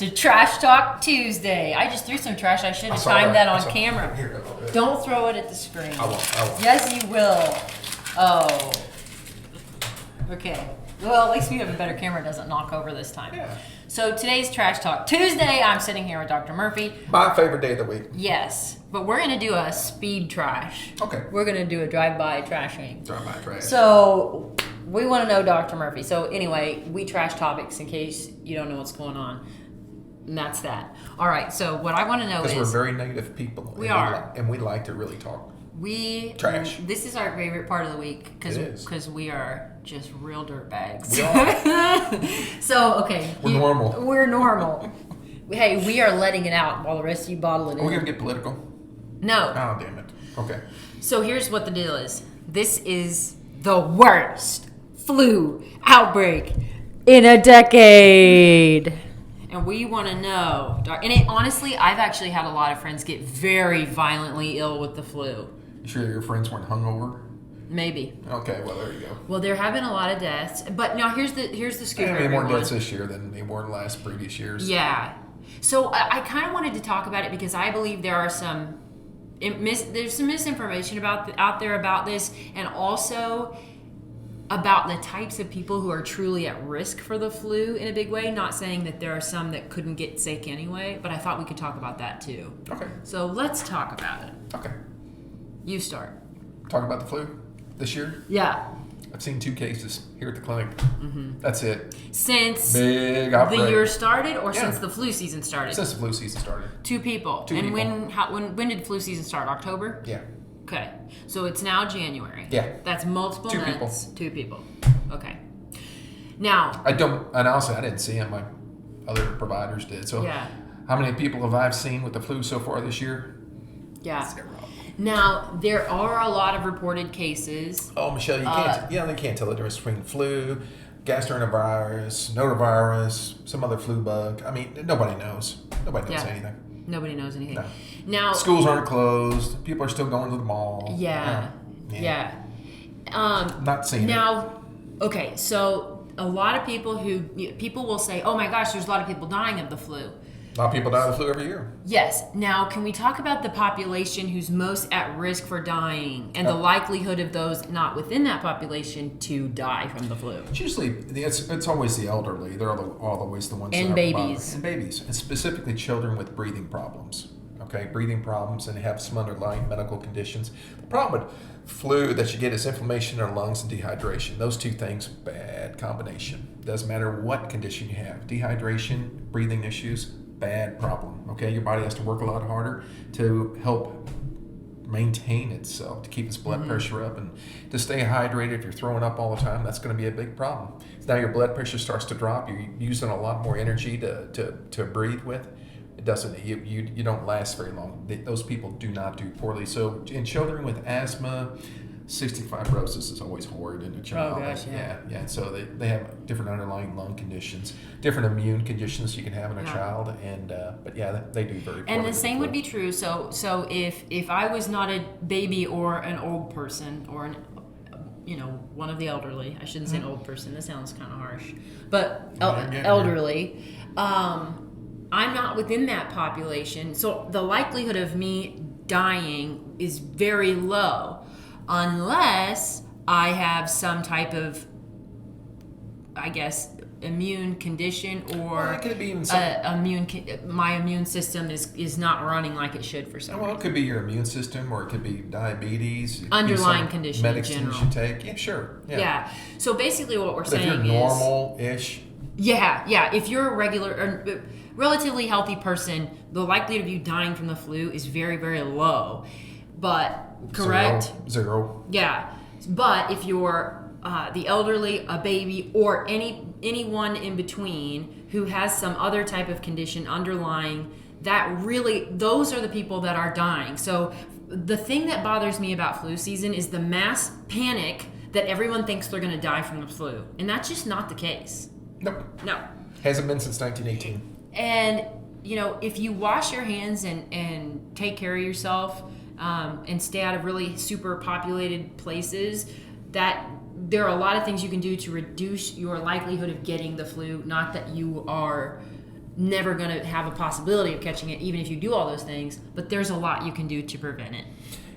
to Trash Talk Tuesday. I just threw some trash. I should have timed that on camera. Here, Don't throw it at the screen. I won't. Yes, you will. Oh. Okay. Well, at least we have a better camera. It doesn't knock over this time. Yeah. So today's Trash Talk Tuesday. I'm sitting here with Dr. Murphy. My favorite day of the week. Yes, but we're going to do a speed trash. Okay. We're going to do a drive-by trashing. Drive-by trash. So we want to know Dr. Murphy. So anyway, we trash topics in case you don't know what's going on. And that's that. All right, so what I want to know is... Because we're very negative people. We are. And we like to really talk. Trash. This is our favorite part of the week because we are just real dirtbags. We are. So, okay. We're normal. We're normal. Hey, we are letting it out while the rest of you bottle it in. Are we going to get political? No. Oh, damn it. Okay. So here's what the deal is. This is the worst flu outbreak in a decade. And we want to know. And honestly, I've actually had a lot of friends get very violently ill with the flu. You sure your friends weren't hungover? Maybe. Okay, well, there you go. Well, there have been a lot of deaths. But now here's the scoop. There have been more deaths this year than they were the last previous years. Yeah. So I kind of wanted to talk about it because I believe there are there's some misinformation out there about this, and also about the types of people who are truly at risk for the flu in a big way. Not saying that there are some that couldn't get sick anyway, but I thought we could talk about that too. Okay. So let's talk about it. Okay. You start. Talk about the flu this year? Yeah. I've seen 2 cases here at the clinic. Mm-hmm. That's it. Since Big outbreak. the year started, or since the flu season started? Since the flu season started. 2 people. 2 and people. when did flu season start? October? Yeah. Okay. So it's now January. Yeah. That's multiple 2 months. 2 people. Okay. Now. And honestly, I didn't see them. My other providers did. So Yeah. how many people have I seen with the flu so far this year? Yeah. 0. Now, there are a lot of reported cases. Oh, Michelle, you can't tell the difference between flu, gastroenteritis, notavirus, some other flu bug. I mean, nobody knows. Nobody knows anything. Nobody knows anything. No. Now, schools aren't closed. People are still going to the mall. Yeah. Not seeing now, okay, so a lot of people will say, oh my gosh, there's a lot of people dying of the flu. A lot of people die of the flu every year. Yes. Now, can we talk about the population who's most at risk for dying and the likelihood of those not within that population to die from the flu? It's usually, it's always the elderly. They're always the ones. And babies. And babies. And specifically children with breathing problems. Okay, breathing problems and have some underlying medical conditions. The problem with flu that you get is inflammation in the lungs and dehydration. Those 2 things, bad combination. Doesn't matter what condition you have. Dehydration, breathing issues, bad problem. Okay, your body has to work a lot harder to help maintain itself, to keep its blood pressure up and to stay hydrated. If you're throwing up all the time, that's going to be a big problem. So now your blood pressure starts to drop. You're using a lot more energy to breathe with. It doesn't. You don't last very long. Those people do not do poorly. So in children with asthma, cystic fibrosis is always horrid in a child. Oh gosh, yeah. Yeah. So they have different underlying lung conditions, different immune conditions you can have in a child, and but yeah, they do very poorly. And the same would be true. So if I was not a baby or an old person or one of the elderly, I shouldn't say an old person. That sounds kind of harsh, but elderly. I'm not within that population, so the likelihood of me dying is very low, unless I have some type of, I guess, immune condition, or it could be even my immune system is not running like it should for some reason. Well, it could be your immune system, or it could be diabetes. Underlying condition in medicines general. you take. Yeah, sure. Yeah. So basically, what we're saying if you're normal-ish. Yeah. If you're a regular, relatively healthy person, the likelihood of you dying from the flu is very, very low. But correct? 0. Yeah. But if you're the elderly, a baby, or anyone in between who has some other type of condition underlying, those are the people that are dying. So the thing that bothers me about flu season is the mass panic that everyone thinks they're going to die from the flu. And that's just not the case. Nope. No. Hasn't been since 1918. And, if you wash your hands and take care of yourself and stay out of really super populated places, that there are a lot of things you can do to reduce your likelihood of getting the flu. Not that you are never going to have a possibility of catching it, even if you do all those things. But there's a lot you can do to prevent it.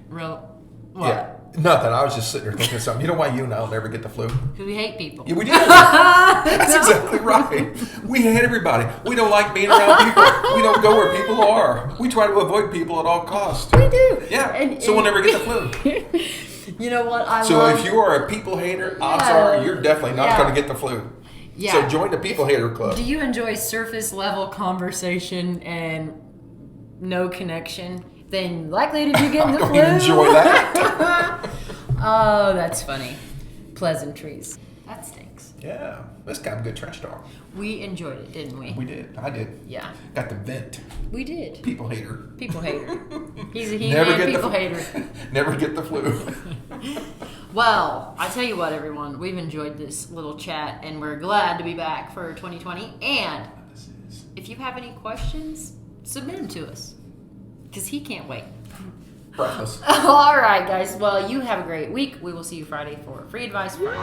What? Yeah, nothing. I was just sitting there thinking of something. You know why you and I'll never get the flu? Because we hate people. Yeah, we do. That's exactly right. We hate everybody. We don't like being around people. We don't go where people are. We try to avoid people at all costs. We do. Yeah, so we'll never get the flu. You know what? So if you are a people hater, odds are you're definitely not going to get the flu. Yeah. So join the people hater club. Do you enjoy surface level conversation and no connection? Then likely to be getting the flu. You enjoy that? Oh, that's funny. Pleasantries. That stinks. Yeah, that's kind of good trash talk. We enjoyed it, didn't we? We did. I did. Yeah. Got the vent. We did. People hater. People hater. He's a Never get people the hater. Never get the flu. Well, I tell you what, everyone, we've enjoyed this little chat, and we're glad to be back for 2020. And if you have any questions, submit them to us, because he can't wait. Breakfast. All right, guys. Well, you have a great week. We will see you Friday for Free Advice Friday.